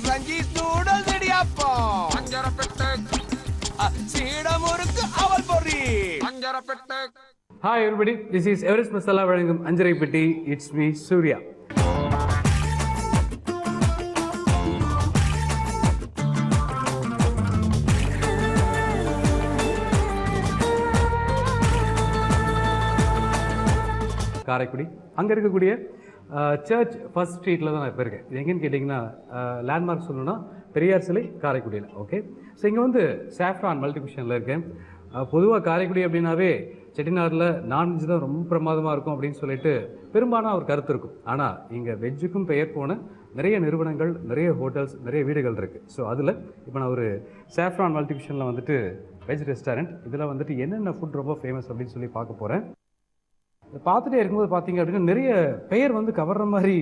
Ranji noodles idiyappam பஞ்சரப்பெட்டை சீடமுறுக்கு அவல் பொரி பஞ்சரப்பெட்டை. Hi everybody, this is Everest Masala வழங்கும் அஞ்சரை பெட்டி. It's me, Surya. காரைக்குடி அங்கே இருக்கக்கூடிய சர்ச் ஃபர்ஸ்ட் ஸ்ட்ரீட்டில் தான் நான் இப்போ இருக்கேன். இது எங்கேன்னு கேட்டிங்கன்னா லேண்ட்மார்க் சொல்லணும்னா பெரியார் சிலை காரைக்குடியில். ஓகே, ஸோ இங்கே வந்து சாஃப்ரான் மல்டிபிஷனில் இருக்கேன். பொதுவாக காரைக்குடி அப்படின்னாவே செட்டிநாட்டில் நான்வெஜ் தான் ரொம்ப பிரமாதமாக இருக்கும் அப்படின்னு சொல்லிட்டு பெரும்பாலான ஒரு கருத்து இருக்கும். ஆனால் இங்கே வெஜ்ஜுக்கும் பெயர் போன நிறைய நிறுவனங்கள், நிறைய ஹோட்டல்ஸ், நிறைய வீடுகள் இருக்குது. ஸோ அதில் இப்போ நான் ஒரு சாஃப்ரான் மல்டிபிஷனில் வந்துட்டு வெஜ் ரெஸ்டாரண்ட், இதில் வந்துட்டு என்னென்ன ஃபுட் ரொம்ப ஃபேமஸ் அப்படின்னு சொல்லி பார்க்க போகிறேன். பார்த்துட்டே இருக்கும்போது பார்த்தீங்க அப்படின்னா நிறைய பெயர் வந்து கவர்ற மாதிரி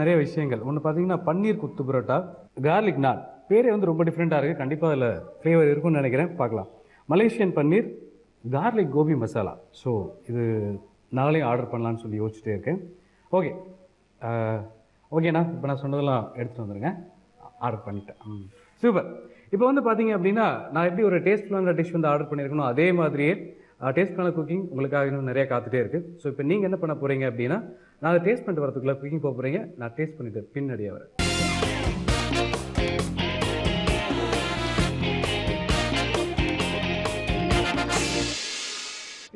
நிறைய விஷயங்கள். ஒன்று பார்த்தீங்கன்னா பன்னீர் குத்து புரோட்டா, கார்லிக் நான், பேரே வந்து ரொம்ப டிஃப்ரெண்ட்டாக இருக்குது. கண்டிப்பாக அதில் ஃப்ளேவர் இருக்குன்னு நினைக்கிறேன், பார்க்கலாம். மலேசியன் பன்னீர், கார்லிக் கோபி மசாலா. ஸோ இது நாளையும் ஆர்டர் பண்ணலான்னு சொல்லி யோசிச்சுட்டே இருக்கேன். ஓகே ஓகேண்ணா, இப்போ நான் சொன்னதெல்லாம் எடுத்துகிட்டு வந்துடுங்க, ஆர்டர் பண்ணிட்டேன். சூப்பர். இப்போ வந்து பார்த்தீங்க அப்படின்னா நான் எப்படி ஒரு டேஸ்ட்ஃபுல்லான டிஷ் வந்து ஆர்டர் பண்ணியிருக்கணும், அதே மாதிரியே டேஸ்ட்ஃபுல்லான குக்கிங் உங்களுக்காக இன்னும் நிறையா காத்துட்டே இருக்குது. ஸோ இப்போ நீங்கள் என்ன பண்ண போகிறீங்க அப்படின்னா, நான் அதை டேஸ்ட் பண்ணிட்டு வரதுக்குள்ளே குக்கிங் போக போகிறீங்க. நான் டேஸ்ட் பண்ணிட்டு பின்னாடியே வரேன்.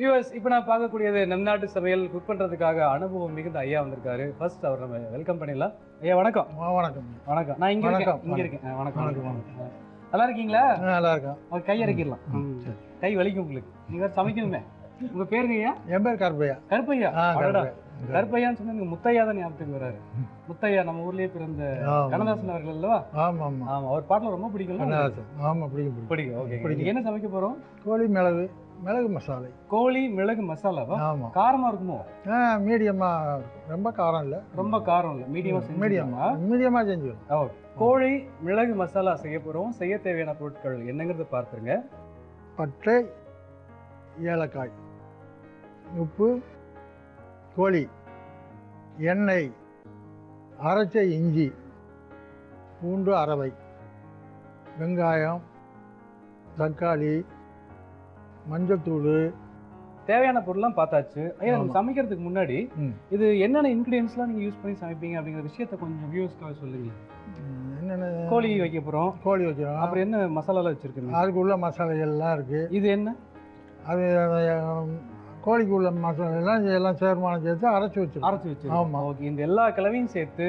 யூஎஸ் இப்போ நான் பார்க்கக்கூடியது நம் நாட்டு சமையல். குக் பண்ணுறதுக்காக அனுபவம் மிகுந்த ஐயா வந்திருக்காரு. ஃபர்ஸ்ட் அவர் நம்ம வெல்கம் பண்ணிடலாம். ஐயா வணக்கம். வணக்கம். வணக்கம். நான் இங்கே இருக்கேன். வணக்கம். வணக்கம். நல்லா இருக்கீங்களா? நல்லா இருக்கேன். அவர் கை இறக்கிடலாம், கை வலிக்கும் உங்களுக்கு. நீங்கள் சமைக்கணுமே. உங்கள் பேருங்க ஐயா? என் பேர் கருப்பையா. கருப்பையா? கருப்பையான்னு சொன்னா நீங்கள் முத்தையா தான் ஞாபகத்துக்கு வராரு. முத்தையா நம்ம ஊர்லேயே பிறந்த கண்ணதாசன் அவர்கள் அல்லவா? ஆமாம் ஆமாம் ஆமாம். அவர் பாட்டில் ரொம்ப பிடிக்கும். ஆமாம், பிடிக்கும் பிடிக்கும். ஓகே, என்ன சமைக்க போகிறோம்? கோழி மிளகு மசாலை. கோழி மிளகு மசாலாவா? ஆமாம். காரமாக இருக்குமோ? மீடியமாக, ரொம்ப காரம் இல்லை. ரொம்ப காரம் இல்லை, மீடியமாக செஞ்சுக்கணும். ஓகே, கோழி மிளகு மசாலா செய்ய போகிறோம். செய்ய தேவையான பொருட்கள் என்னங்கிறத பார்த்துருங்க. பட்டை, ஏலக்காய், உப்பு, கோழி, எண்ணெய், அரைச்ச இஞ்சி, பூண்டு அரவை, வெங்காயம், தக்காளி, மஞ்சத்தூள், தேவையான பொருள்லாம் பார்த்தாச்சு. ஐயா, நம்ம சமைக்கிறதுக்கு முன்னாடி இது என்னென்ன இன்கிரீடியன்ஸ்லாம் நீங்கள் யூஸ் பண்ணி சமைப்பீங்க அப்படிங்கிற விஷயத்த கொஞ்சம் வியூஸ்க்காக சொல்லுங்க. என்னென்ன? கோழி வைக்க போகிறோம். கோழி வைக்கிறோம். அப்புறம் என்ன மசாலாலாம் வச்சுருக்கீங்க? அதுக்கு உள்ள மசாலைகள்லாம் இருக்குது. இது என்ன? அது கோழிக்கு உள்ள மசாலா எல்லாம் சேர்மானம் சேர்த்து அரைச்சி வச்சு. ஆமாம். ஓகே, இந்த எல்லா கலவையும் சேர்த்து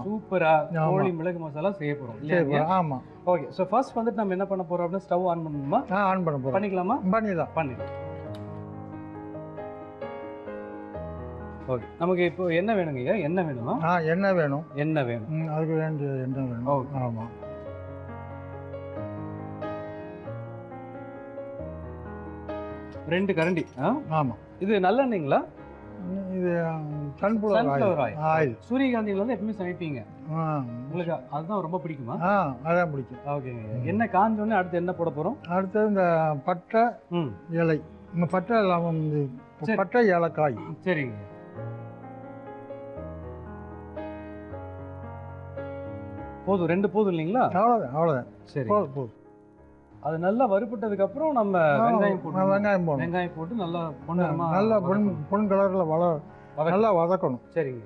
சூப்பராக கோழி மிளகு மசாலா செய்ய போகிறோம். ஆமாம். ஓகே, ஸோ ஃபர்ஸ்ட் வந்துட்டு நம்ம என்ன பண்ண போகிறோம் அப்படின்னா, ஸ்டவ் ஆன் பண்ணணுமா? ஆன் பண்ண போகிறோம். பண்ணிக்கலாமா? பண்ணிடலாம். ஓகே, நமக்கு இப்போ என்ன வேணுங்க ஐயா? எண்ணெய் வேணுமா? எண்ணெய் வேணும். எண்ணெய் வேணும். அதுக்கு வேண்டிய எண்ணெய் வேணும். ஓகே. ஆமாம். ரெண்டு கரண்டி. ஆமாம். இது நல்லெண்ணெய்ங்களா? இது சன்ஃப்ளவர் ஆயில். சூரியகாந்தியில் வந்து எப்பவுமே சமைப்பீங்க உங்களுக்கு, அதுதான் ரொம்ப பிடிக்குமா? அதான் பிடிக்கும். ஓகேங்க. என்ன காஞ்சோடனே அடுத்து என்ன போட போகிறோம்? அடுத்தது இந்த பட்டை இலை. இந்த பட்டை இல்லாமல் பட்டை ஏலக்காய். சரிங்க. போதும், ரெண்டு போதும் இல்லைங்களா? அவ்வளோதான். சரி, போதும். அது நல்லா வறுபட்டதுக்கு அப்புறம் நம்ம வெங்காயம் போடணும். வெங்காயம் போட்டு நல்லா நல்லா பொன் கலரில் நல்லா வதக்கணும். சரிங்க.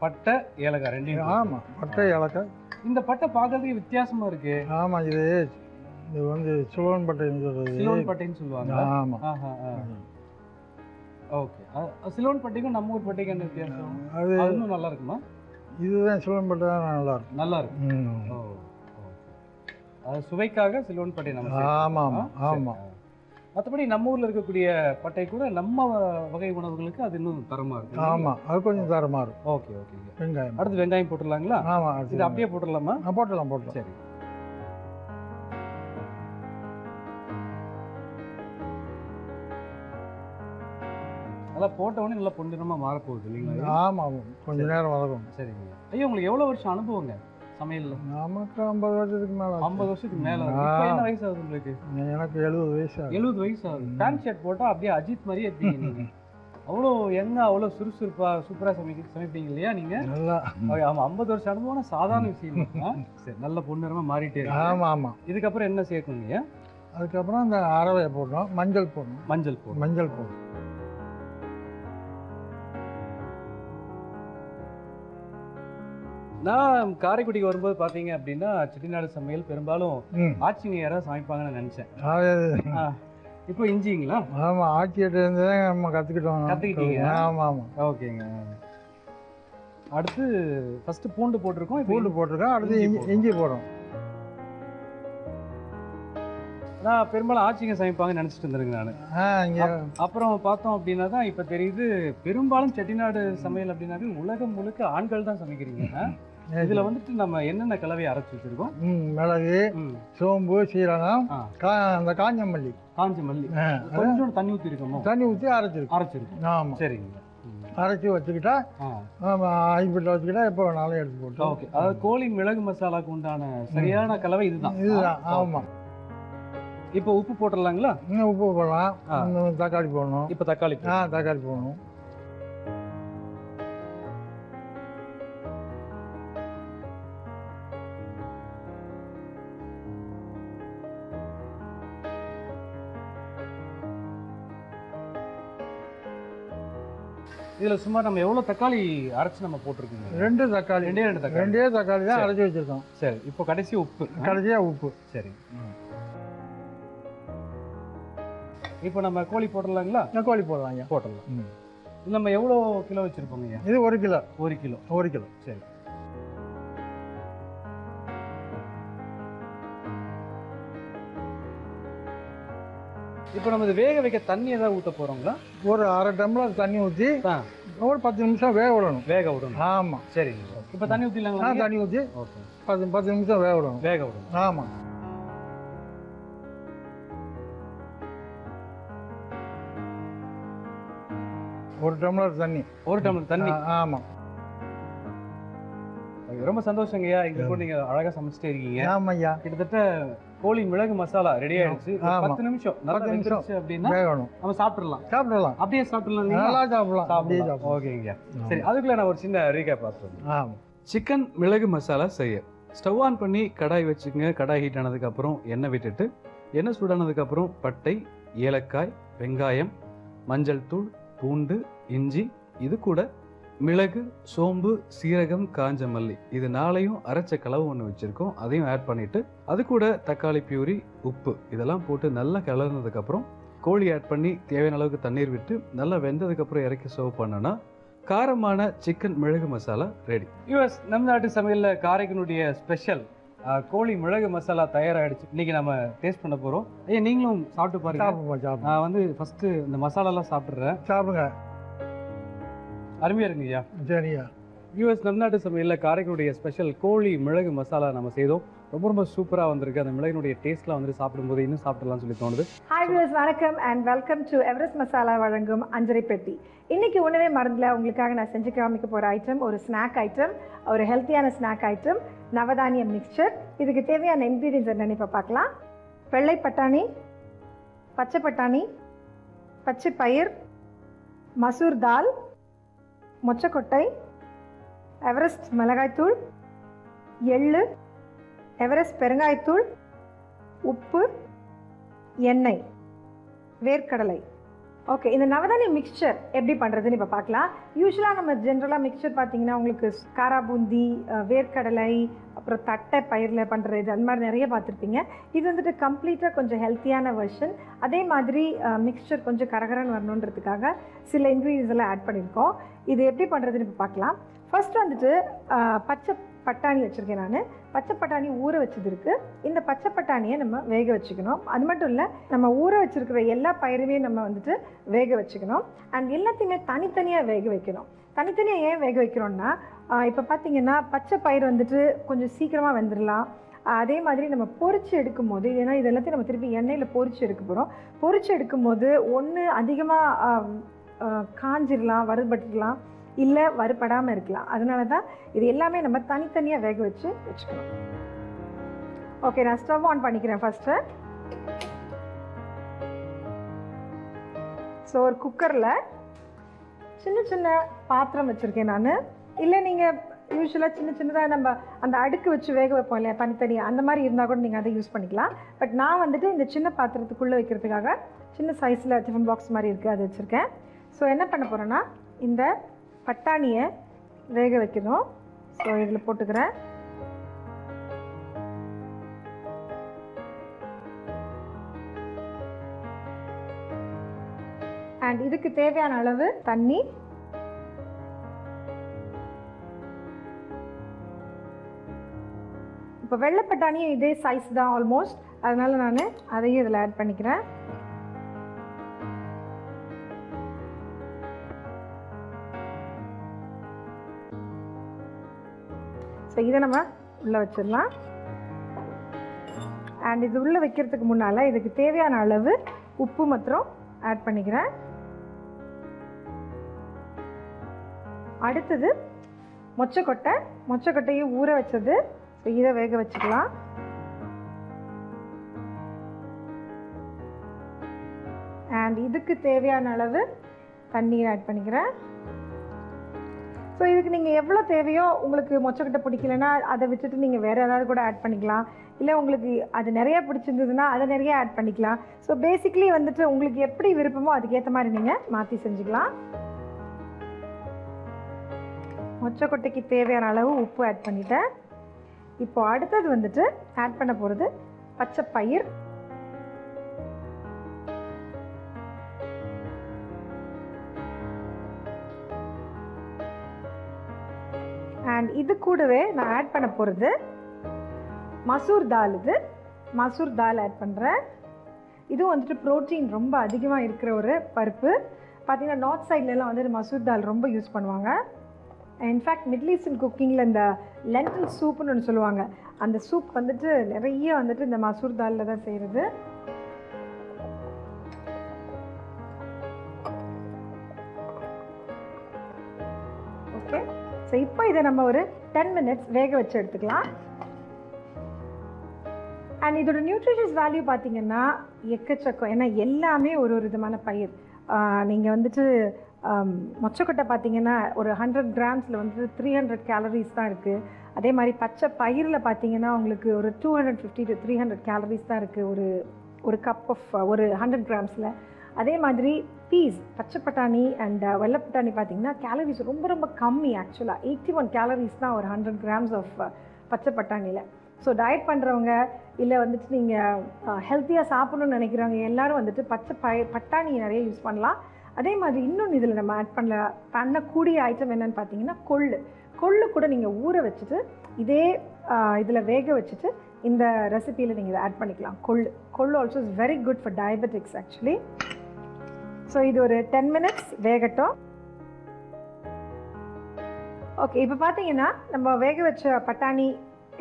பட்டை ஏலக்காய் ரெண்டையும். ஆமாம், பட்டை ஏலக்காய். இந்த பட்டை பார்க்கறதுக்கு வித்தியாசமா இருக்கு. ஆமாம், இது வந்து சிலோன் பட்டைன்னு சொல்றது. சிலோன் பட்டைன்னு சொல்லுவாங்க. ஆமாம். ஓகே, சிலோன் பட்டைக்கும் நம்ம ஊர் பட்டைக்கு என்ன வித்தியாசம்? அது இன்னும் நல்லா இருக்குமா? இதுதான் சிலோன் பட்டை தான் நல்லா இருக்கும். நல்லா இருக்கும். அது சுவைக்காக சிலோன் பட்டை நம்ம. ஆமாம் ஆமாம். மற்றபடி நம்ம ஊரில் இருக்கக்கூடிய பட்டை கூட நம்ம வகை உணவுகளுக்கு அது இன்னும் தரமாக இருக்கும். ஆமாம், அது கொஞ்சம் தரமாக இருக்கும். Okay okay. வெங்காயம், அடுத்து வெங்காயம் போட்டுடலாங்களா? ஆமாம். இது அப்படியே போட்டுடலாமா? போட்டுடலாம். சரி. நல்லா போட்ட உடனே நல்லா பொன்னிறமாக மாறப்போகுது இல்லைங்களா? ஆமாம், கொஞ்சம் நேரம் வதக்கும். சரிங்க. ஐயோ, உங்களுக்கு எவ்வளோ வருஷம் அனுபவங்க சமையல்ல? நமக்கு 50 வருஷத்துக்கு மேலே. 50 வருஷத்துக்கு மேலே. இப்போ என்ன வயசு ஆகுது உங்களுக்கு? எனக்கு 70 வயசு. 70 வயசு ஆகுது. பேண்ட் ஷர்ட் போட்டால் அப்படியே அஜித் மாதிரியே இருப்பீங்க நீங்கள். அவ்வளோ யங்காக அவ்வளோ சுறுசுறுப்பாக சூப்பராக சமைப்பீங்க இல்லையா நீங்கள்? நல்லா. ஆமாம், 50 வருஷம் அனுபவம் சாதாரண விஷயம். சரி, நல்ல பொன்னிறமாக மாறிட்டே இருக்கு. ஆமாம் ஆமாம். இதுக்கப்புறம் என்ன சேர்க்கணுங்க? அதுக்கப்புறம் அந்த அரவையை போடணும், மஞ்சள் போடணும். மஞ்சள் போடணும். நான் காரைக்குடிக்கு வரும்போது பார்த்தீங்க அப்படின்னா செட்டிநாடு சமையல் பெரும்பாலும் ஆச்சிங்க யாராவது சமைப்பாங்கன்னு நினச்சேன். இப்போ இஞ்சிங்களா? ஆமாம், ஆட்சியிட்டேருந்து தான் நம்ம கற்றுக்கிட்டீங்க. ஆமாம் ஆமாம். ஓகேங்க. அடுத்து ஃபஸ்ட்டு பூண்டு போட்டிருக்கோம். போட்டிருக்கோம். அடுத்து இஞ்சி போடும். நான் பெரும்பாலும் ஆச்சிங்க சமைப்பாங்கன்னு நினச்சிட்டு இருந்தேங்க நான். அப்புறம் பார்த்தோம் அப்படின்னா தான் இப்போ தெரியுது, பெரும்பாலும் செட்டிநாடு சமையல் அப்படின்னாவே உலகம் முழுக்க ஆண்கள் தான் சமைக்கிறீங்க. இதில் வந்துட்டு நம்ம என்னென்ன கலவையை அரைச்சி வச்சிருக்கோம்? மிளகு, சோம்பு, சீரகம், அந்த காஞ்ச மல்லி. கொஞ்சம் தண்ணி ஊற்றி இருக்கணும். தண்ணி ஊற்றி அரைச்சிருக்கோம். ஆமாம், சரிங்க. அரைச்சி வச்சுக்கிட்டா ஐபிட்டில் வச்சுக்கிட்டா எப்போ வேணாலும் எடுத்து போட்டு. ஓகே, அதாவது கோழி மிளகு மசாலாவுக்கு உண்டான சரியான கலவை இதுதான். ஆமாம். இப்போ உப்பு போட்டுடலாங்களா? உப்பு போடலாம். தக்காளி போடணும். இப்போ தக்காளி போடணும். இதில் சுமார் நம்ம எவ்வளோ தக்காளி அரைச்சி நம்ம போட்டிருக்கோங்க? 2 தக்காளி. ரெண்டே தக்காளி தான் அரைச்சி வச்சுருக்கோம். சரி, இப்போ கடைசியாக உப்பு. சரி, இப்போ நம்ம கோழி போட்டுடலாங்களா? கோழி போடலாம். போட்டுடலாம். இது நம்ம எவ்வளோ கிலோ வச்சுருப்போங்க? இது 1 கிலோ. 1 கிலோ. சரி. இப்போ நம்ம இது வேக வைக்க தண்ணி ஏதாவது ஊற்ற போகிறோங்களா? ஒரு அரை டம்ளர் தண்ணி ஊற்றி ஒரு 10 நிமிஷம் வேக விடணும். ஆமாம், சரிங்க. இப்போ தண்ணி ஊற்றிடலாங்களா? தண்ணி ஊற்றி 10 நிமிஷம் வேக விடணும். ஆமாம். ஒரு டம்ளர் தண்ணி. ஆமாம். ரொம்ப சந்தோஷங்கய்யா. இங்க கூட நீங்க அழகா சமைச்சிட்டே இருக்கீங்க. ஆமாய்யா. கிட்டத்தட்ட கோழி மிளகு மசாலா ரெடி ஆயிடுச்சு. 10 நிமிஷம் நல்லா வெந்துருச்சு அப்படின்னா நம்ம சாப்பிடலாம். அப்படியே சாப்பிடலாம். நல்லா சாப்பிடலாம். ஓகேங்கய்யா. சரி, அதுக்குள்ள நான் ஒரு சின்ன ரீகேப் பார்த்துறேன். சிக்கன் மிளகு மசாலா செய்ய ஸ்டவ் ஆன் பண்ணி கடாய் வச்சுக்கங்க. கடாய் ஹீட் ஆனதுக்கு அப்புறம் எண்ணெய் விட்டுட்டு, எண்ணெய் சூடானதுக்கு அப்புறம் பட்டை, ஏலக்காய், வெங்காயம், மஞ்சள் தூள், பூண்டு, இஞ்சி, இது கூட மிளகு, சோம்பு, சீரகம், காஞ்ச மல்லி, இது 4ஐயும் அரைச்ச கலவை ஒன்று வச்சுருக்கோம். அதையும் ஆட் பண்ணிவிட்டு அது கூட தக்காளி பியூரி, உப்பு இதெல்லாம் போட்டு நல்லா கிளறினதுக்கப்புறம் கோழி ஆட் பண்ணி தேவையான அளவுக்கு தண்ணீர் விட்டு நல்லா வெந்ததுக்கப்புறம் இறக்கி சர்வ் பண்ணோன்னா காரமான சிக்கன் மிளகு மசாலா ரெடி. யூஎஸ் நம்ம நாட்டு சமையலில் காரைக்குடிய ஸ்பெஷல் கோழி மிளகு மசாலா தயாராகிடுச்சு. இன்னைக்கு நம்ம டேஸ்ட் பண்ண போகிறோம். நீங்களும் சாப்பிட்டு பாருங்க. நான் வந்து ஃபஸ்ட்டு இந்த மசாலாலாம் சாப்பிட்றேன். சாப்பிடுங்க. அருமையாக இருக்குங்கய்யா. சரியா. யூஎஸ் நம்ம நாட்டு சமையலில் காரைக்குடிய ஸ்பெஷல் கோழி மிளகு மசாலா நம்ம செய்தோம். ரொம்ப சூப்பராக வந்திருக்கு. அந்த மிளகினுடைய டேஸ்ட்லாம் வந்து சாப்பிடும்போது இன்னும் சாப்பிடலாம்னு சொல்லி தோணுது. ஹாய் வியூவர்ஸ், வணக்கம் and welcome to Everest masala வழங்கும் அஞ்சரை பெட்டி. இன்னைக்கு உணவே மறந்துல உங்களுக்காக நான் செஞ்சு காமிக்க போகிற ஐட்டம் ஒரு ஸ்நாக் ஐட்டம், ஒரு ஹெல்த்தியான ஸ்நாக் ஐட்டம், நவதானியம் மிக்சர். இதுக்கு தேவையான இன்க்ரீடியன்ஸ் என்னென்னு இப்போ பார்க்கலாம். வெள்ளை பட்டாணி, பச்சை பட்டாணி, பச்சை பயிர், மசூர் தால், மொச்சக்கொட்டை, எவரெஸ்ட் மிளகாய்த்தூள், எள்ளு, எவரெஸ்ட் பெருங்காயத்தூள், உப்பு, எண்ணெய், வேர்க்கடலை. ஓகே, இந்த நவதானிய மிக்சர் எப்படி பண்ணுறதுன்னு இப்போ பார்க்கலாம். யூஸ்வலாக நம்ம ஜென்ரலாக மிக்சர் பார்த்தீங்கன்னா உங்களுக்கு காரா பூந்தி, வேர்க்கடலை, அப்புறம் தட்டை பயிரில் பண்ணுறது அந்த மாதிரி நிறைய பார்த்துருப்பீங்க. இது வந்துட்டு கம்ப்ளீட்டாக கொஞ்சம் ஹெல்த்தியான வெர்ஷன். அதே மாதிரி மிக்சர் கொஞ்சம் கரகரன்னு வரணுன்றதுக்காக சில இன்க்ரீடியன்ஸ் எல்லாம் ஆட் பண்ணியிருக்கோம். இது எப்படி பண்ணுறதுன்னு இப்போ பார்க்கலாம். ஃபர்ஸ்ட் வந்துட்டு பச்சை பட்டாணி வச்சுருக்கேன் நான். பச்சை பட்டாணி ஊற வச்சது இருக்குது. இந்த பச்சை பட்டாணியை நம்ம வேக வச்சுக்கணும். அது மட்டும் இல்லை, நம்ம ஊற வச்சுருக்கிற எல்லா பயிருமே நம்ம வந்துட்டு வேக வச்சுக்கணும். அண்ட் எல்லாத்தையுமே தனித்தனியாக வேக வைக்கணும். தனித்தனியாக ஏன் வேக வைக்கிறோன்னா, இப்போ பார்த்திங்கன்னா பச்சை பயிர் வந்துட்டு கொஞ்சம் சீக்கிரமாக வெந்துடலாம். அதே மாதிரி நம்ம பொரிச்சு எடுக்கும்போது, ஏன்னா இது எல்லாத்தையும் நம்ம திருப்பி எண்ணெயில் பொரிச்சு எடுக்க போகிறோம். பொரிச்சு எடுக்கும்போது ஒன்று அதிகமாக காஞ்சிடலாம், வறுபட்டுடலாம், இல்லை வறுபடாமல் இருக்கலாம். அதனால தான் இது எல்லாமே நம்ம தனித்தனியாக வேக வச்சுக்கணும். ஓகே, நான் ஸ்டவ் ஆன் பண்ணிக்கிறேன் ஃபஸ்ட்டு. ஸோ ஒரு குக்கரில் சின்ன சின்ன பாத்திரம் வச்சுருக்கேன் நான். இல்லை நீங்கள் யூஸ்வலாக சின்ன சின்னதாக நம்ம அந்த அடுக்கு வச்சு வேக வைப்போம் இல்லையா தனித்தனியாக, அந்த மாதிரி இருந்தால் கூட நீங்கள் அதை யூஸ் பண்ணிக்கலாம். பட் நான் வந்துட்டு இந்த சின்ன பாத்திரத்துக்குள்ளே வைக்கிறதுக்காக சின்ன சைஸில் டிஃபன் பாக்ஸ் மாதிரி இருக்குது அது வச்சுருக்கேன். ஸோ என்ன பண்ண போகிறேன்னா இந்த பட்டாணியை வேக வைக்கணும். ஸோ இதில் போட்டுக்கிறேன். அண்ட் இதுக்கு தேவையான அளவு தண்ணி. இப்போ வெள்ளை பட்டாணியும் இதே சைஸ் தான் ஆல்மோஸ்ட், அதனால நான் அதையும் இதில் ஆட் பண்ணிக்கிறேன். ஸோ இதை நம்ம உள்ளே வச்சிடலாம். அண்ட் இது உள்ளே வைக்கிறதுக்கு முன்னால் இதுக்கு தேவையான அளவு உப்பு மாத்திரம் ஆட் பண்ணிக்கிறேன். அடுத்தது மொச்சக்கொட்டையும் ஊற வச்சது. ஸோ இதை வேக வச்சுக்கலாம். அண்ட் இதுக்கு தேவையான அளவு தண்ணீர் ஆட் பண்ணிக்கிறேன். ஸோ இதுக்கு நீங்கள் எவ்வளோ தேவையோ, உங்களுக்கு மொச்சக்கொட்டை பிடிக்கலன்னா அதை விட்டுட்டு நீங்கள் வேறு ஏதாவது கூட ஆட் பண்ணிக்கலாம். இல்லை உங்களுக்கு அது நிறையா பிடிச்சிருந்ததுன்னா அதை நிறைய ஆட் பண்ணிக்கலாம். ஸோ பேசிக்லி வந்துட்டு உங்களுக்கு எப்படி விருப்பமோ அதுக்கேற்ற மாதிரி நீங்கள் மாற்றி செஞ்சுக்கலாம். மொச்சக்கொட்டைக்கு தேவையான அளவு உப்பு ஆட் பண்ணிட்டேன். இப்போ அடுத்தது வந்துட்டு ஆட் பண்ண போகிறது பச்சை பயிர். அண்ட் இது கூடவே நான் ஆட் பண்ண போகிறது மசூர் தால். இது மசூர் தால் ஆட் பண்ணுறேன். இதுவும் வந்துட்டு ப்ரோட்டீன் ரொம்ப அதிகமாக இருக்கிற ஒரு பருப்பு. பார்த்திங்கன்னா நார்த் சைட்லலாம் வந்துட்டு மசூர் தால் ரொம்ப யூஸ் பண்ணுவாங்க. இன்ஃபேக்ட் மிடில் ஈஸ்டர்ன் குக்கிங்கில் இந்த லென்டில் சூப்புன்னு ஒன்று சொல்லுவாங்க. அந்த சூப் வந்துட்டு நிறைய வந்துட்டு இந்த மசூர் தாலில் தான் செய்கிறது. ஓகே, ஸோ இப்போ இதை நம்ம ஒரு 10 minutes வேக வச்சு எடுத்துக்கலாம். அண்ட் இதோட நியூட்ரிஷியஸ் வேல்யூ பார்த்திங்கன்னா எக்கச்சக்கம். ஏன்னா எல்லாமே ஒரு விதமான பயிர். நீங்கள் வந்துட்டு மொச்சக்கொட்டை பார்த்திங்கன்னா ஒரு 100 grams வந்துட்டு 300 calories தான் இருக்குது. அதே மாதிரி பச்சை பயிரில் பார்த்திங்கன்னா உங்களுக்கு ஒரு 250 to 300 calories தான் இருக்குது ஒரு கப் ஆஃப் ஒரு 100 grams. அதே மாதிரி பீஸ், பச்சை பட்டாணி அண்ட் வெள்ளை பட்டாணி பார்த்திங்கன்னா கேலரிஸ் ரொம்ப ரொம்ப கம்மி. ஆக்சுவலாக 81 calories தான் ஒரு 100 grams ஆஃப் பச்சை பட்டாணியில். ஸோ டயட் பண்ணுறவங்க இல்லை வந்துட்டு நீங்கள் ஹெல்த்தியாக சாப்பிடணும்னு நினைக்கிறவங்க எல்லோரும் வந்துட்டு பட்டாணி நிறைய யூஸ் பண்ணலாம். அதே மாதிரி இன்னொன்று இதில் நம்ம ஆட் பண்ணக்கூடிய ஐட்டம் என்னென்னு பார்த்தீங்கன்னா கொள்ளு கூட நீங்கள் ஊற வச்சுட்டு இதே இதில் வேக வச்சுட்டு இந்த ரெசிபியில் நீங்கள் இதை ஆட் பண்ணிக்கலாம். கொள்ளு also is very good for diabetics actually. So இது ஒரு 10 minutes வேகட்டும். ஓகே, இப்போ பார்த்தீங்கன்னா நம்ம வேக வச்ச பட்டாணி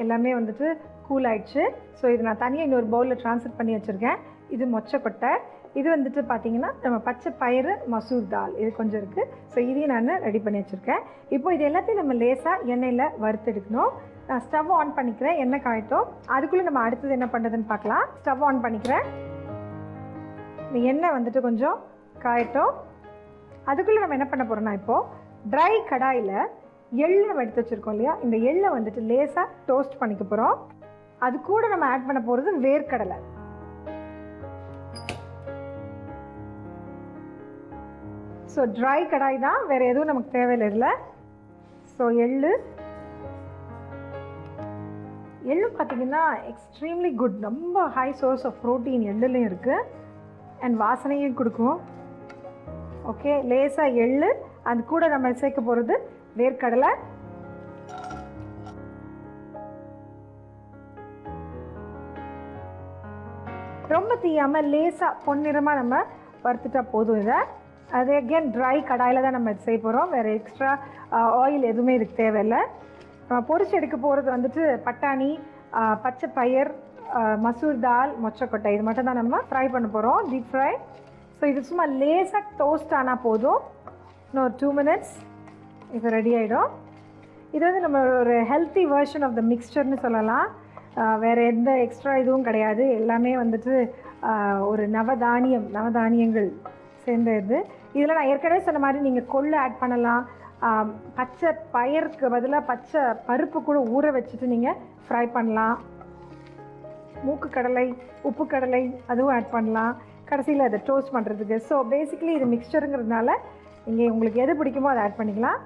எல்லாமே வந்துட்டு கூல் ஆயிடுச்சு. ஸோ இது நான் தனியாக இன்னொரு பவுலில் ட்ரான்ஸ்ஃபர் பண்ணி வச்சுருக்கேன். இது மொச்சக்கொட்டை. இது வந்துட்டு பார்த்திங்கன்னா நம்ம பச்சை பயிறு மசூர் தால் இது கொஞ்சம் இருக்குது. ஸோ இதையும் நான் ரெடி பண்ணி வச்சுருக்கேன். இப்போ இது எல்லாத்தையும் நம்ம லேசாக எண்ணெயில் வறுத்தெடுக்கணும். நான் ஸ்டவ் ஆன் பண்ணிக்கிறேன். எண்ணெய் காயட்டும். அதுக்குள்ளே நம்ம அடுத்தது என்ன பண்ணுறதுன்னு பார்க்கலாம். ஸ்டவ் ஆன் பண்ணிக்கிறேன். இந்த எண்ணெய் வந்துட்டு கொஞ்சம் காயட்டும். அதுக்குள்ளே நம்ம என்ன பண்ண போகிறோம்னா இப்போது ட்ரை கடாயில் எள்ளு நம்ம எடுத்து வச்சுருக்கோம் இல்லையா, இந்த எள்ளை வந்துட்டு லேசாக டோஸ்ட் பண்ணிக்க போகிறோம். அது கூட நம்ம ஆட் பண்ண போகிறது வேர்க்கடலை. ஸோ ட்ரை கடாய் தான், வேறு எதுவும் நமக்கு தேவையில்லை இதில். ஸோ எள்ளு பார்த்திங்கன்னா எக்ஸ்ட்ரீம்லி குட். ரொம்ப ஹை சோர்ஸ் ஆஃப் ப்ரோட்டீன் எள்ளுலையும் இருக்குது. அண்ட் வாசனையும் கொடுக்கும். ஓகே, லேசாக எள்ளு, அது கூட நம்ம சேர்க்க போகிறது வேர்க்கடலை. ரொம்ப தீயாமல் லேசாக பொன்னிறமாக நம்ம வறுத்துட்டா போதும். இதை அது அகேன் ட்ரை கடாயில் தான் நம்ம செய்ய போகிறோம். வேறு எக்ஸ்ட்ரா ஆயில் எதுவுமே இதுக்கு தேவையில்லை. பொரிச்சு எடுக்க போகிறது வந்துட்டு பட்டாணி, பச்சை பயிர், மசூர் தால், மொச்சக்கொட்டை, இது மட்டும் தான் நம்ம ஃப்ரை பண்ண போகிறோம், டீப் ஃப்ரை. ஸோ இது சும்மா லேசாக டோஸ்ட் ஆனால் போதும். இன்னும் ஒரு 2 minutes இது ரெடி ஆகிடும். இது வந்து நம்ம ஒரு ஹெல்த்தி வெர்ஷன் ஆஃப் த மிக்ஸ்சர்னு சொல்லலாம். வேறு எந்த எக்ஸ்ட்ரா இதுவும் கிடையாது. எல்லாமே வந்துட்டு ஒரு நவதானியங்கள் சேர்ந்த இது. இதில் நான் ஏற்கனவே சொன்ன மாதிரி நீங்கள் கொள்ளு ஆட் பண்ணலாம், பச்சை பயிருக்கு பதிலாக பச்சை பருப்பு கூட ஊற வச்சுட்டு நீங்கள் ஃப்ரை பண்ணலாம். மூக்கு கடலை, உப்பு கடலை அதுவும் ஆட் பண்ணலாம் கடைசியில் அதை டோஸ்ட் பண்ணுறதுக்கு. ஸோ பேசிக்கலி இது மிக்சருங்கிறதுனால நீங்கள் உங்களுக்கு எது பிடிக்குமோ அதை ஆட் பண்ணிக்கலாம்.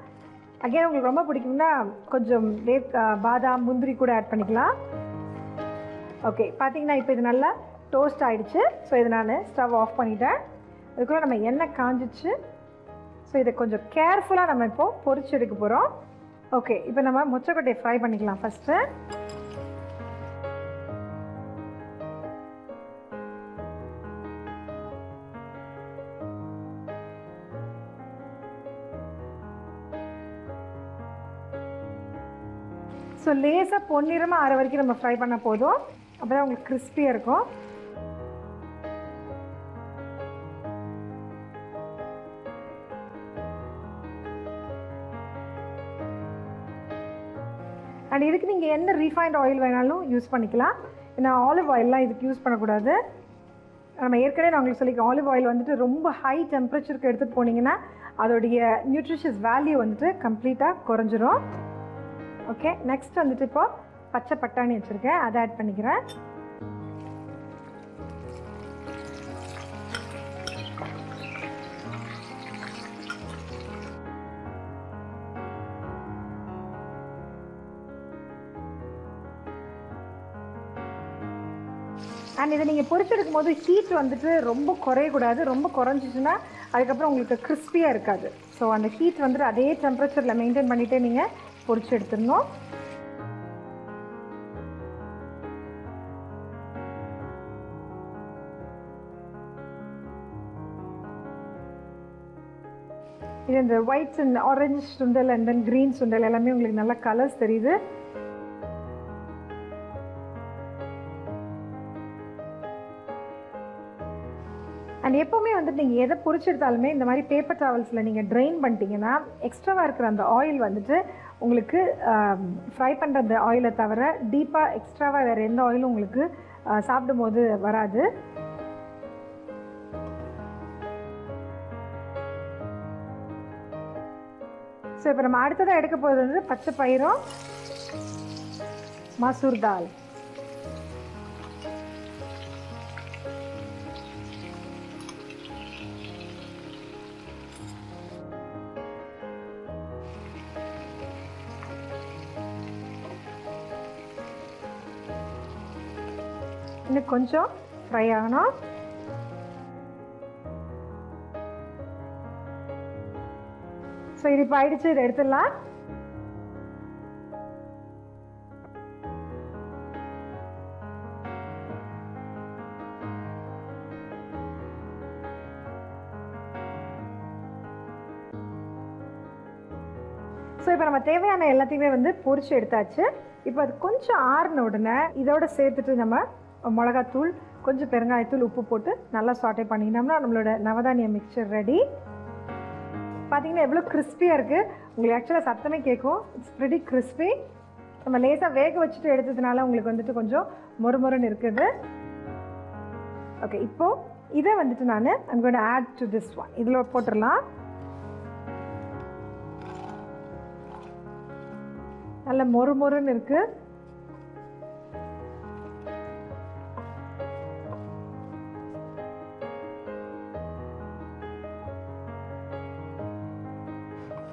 அகைன் உங்களுக்கு ரொம்ப பிடிக்கும்னா கொஞ்சம் பாதாம் முந்திரி கூட ஆட் பண்ணிக்கலாம். ஓகே, பார்த்தீங்கன்னா இப்போ இது நல்லா டோஸ்ட் ஆகிடுச்சு. ஸோ இதை நான் ஸ்டவ் ஆஃப் பண்ணிட்டேன். அதுக்குள்ளே நம்ம எண்ணெய் காஞ்சிச்சு. ஸோ இதை கொஞ்சம் கேர்ஃபுல்லாக நம்ம இப்போது பொரிச்சு எடுக்க போகிறோம். ஓகே, இப்போ நம்ம மொச்சக்கொட்டையை ஃப்ரை பண்ணிக்கலாம் ஃபஸ்ட்டு. ஸோ லேசாக பொன்னிறமாக ஆற வரைக்கும் நம்ம ஃப்ரை பண்ண போதும். அப்போ தான் உங்களுக்கு கிறிஸ்பியாக இருக்கும். அண்ட் இதுக்கு நீங்கள் என்ன ரீஃபைண்ட் ஆயில் வேணாலும் யூஸ் பண்ணிக்கலாம். ஏன்னா ஆலிவ் ஆயிலெலாம் இதுக்கு யூஸ் பண்ணக்கூடாது. நம்ம ஏற்கனவே நான் உங்களுக்கு சொல்லியிருக்கேன், ஆலிவ் ஆயில் வந்துட்டு ரொம்ப ஹை டெம்பரேச்சருக்கு எடுத்துகிட்டு போனீங்கன்னா அதோடைய நியூட்ரிஷியஸ் வேல்யூ வந்துட்டு கம்ப்ளீட்டாக குறைஞ்சிரும். ஓகே, நெக்ஸ்ட் வந்துட்டு இப்போ பச்சை பட்டாணி வச்சுருக்கேன், அதை ஆட் பண்ணிக்கிறேன். அண்ட் இதை நீங்கள் பொரிச்செடுக்கும் போது ஹீட் வந்துட்டு ரொம்ப குறையக்கூடாது. ரொம்ப குறைஞ்சிச்சுன்னா அதுக்கப்புறம் உங்களுக்கு கிறிஸ்பியாக இருக்காது. ஸோ அந்த ஹீட் வந்துட்டு அதே டெம்பரேச்சரில் மெயின்டைன் பண்ணிகிட்டே நீங்கள் பொரிச்சு எடுத்துடணும். இது இந்த ஒயிட் அண்ட் ஆரஞ்சு சுண்டல் அண்ட் தென் க்ரீன் சுண்டல் எல்லாமே உங்களுக்கு நல்ல கலர்ஸ் தெரியுது. அண்ட் எப்போவுமே வந்துட்டு நீங்கள் எதை பொரிச்செடுத்தாலுமே இந்த மாதிரி பேப்பர் டவல்ஸில் நீங்கள் ட்ரெயின் பண்ணிட்டீங்கன்னா எக்ஸ்ட்ராவாக இருக்கிற அந்த ஆயில் வந்துட்டு உங்களுக்கு ஃப்ரை பண்ணுற அந்த ஆயிலை தவிர டீப்பாக எக்ஸ்ட்ராவாக வேறு எந்த ஆயிலும் உங்களுக்கு சாப்பிடும் போது வராது. ஸோ இப்போ நம்ம அடுத்ததாக எடுக்க போகிறது வந்து பச்சை பயிரும் மசூர் தால். இன்னும் கொஞ்சம் ஃப்ரை ஆகணும். ஸோ இது இப்போ ஆயிடுச்சு, இதை எடுத்துடலாம். ஸோ இப்போ நம்ம தேவையான எல்லாத்தையுமே வந்து பொரிச்சு எடுத்தாச்சு. இப்போ அது கொஞ்சம் ஆறின உடனே இதோட சேர்த்துட்டு நம்ம மிளகாத்தூள், கொஞ்சம் பெருங்காயத்தூள், உப்பு போட்டு நல்லா சாட்டே பண்ணினோம்னா நம்மளோட நவதானிய மிக்சர் ரெடி. பார்த்தீங்கன்னா எவ்வளோ கிறிஸ்பியாக இருக்குது. உங்களுக்கு ஆக்சுவலாக சத்தமே கேட்கும். It's pretty crispy. நம்ம லேசாக வேக வச்சுட்டு எடுத்ததுனால உங்களுக்கு வந்துட்டு கொஞ்சம் மொறுமொறுன்னு இருக்குது. ஓகே, இப்போது இதை வந்துட்டு நான் I'm going to add to this one. இதில் போட்டுடலாம். நல்ல மொறுமொறுன்னு இருக்குது.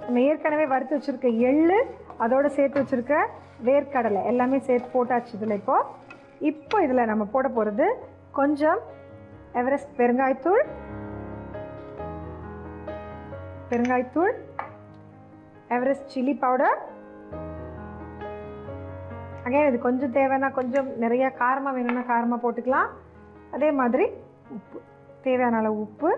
நம்ம ஏற்கனவே வறுத்து வச்சுருக்க எள்ளு, அதோடு சேர்த்து வச்சுருக்க வேர்க்கடலை எல்லாமே சேர்த்து போட்டாச்சு இதில். இப்போ இதில் நம்ம போட போகிறது கொஞ்சம் எவரெஸ்ட் பெருங்காயத்தூள், எவரெஸ்ட் சில்லி பவுடர். அகைன் இது கொஞ்சம் தேவைன்னா கொஞ்சம் நிறையா காரமாக வேணும்னா காரமாக போட்டுக்கலாம். அதே மாதிரி உப்பு, தேவையான அளவு உப்பு.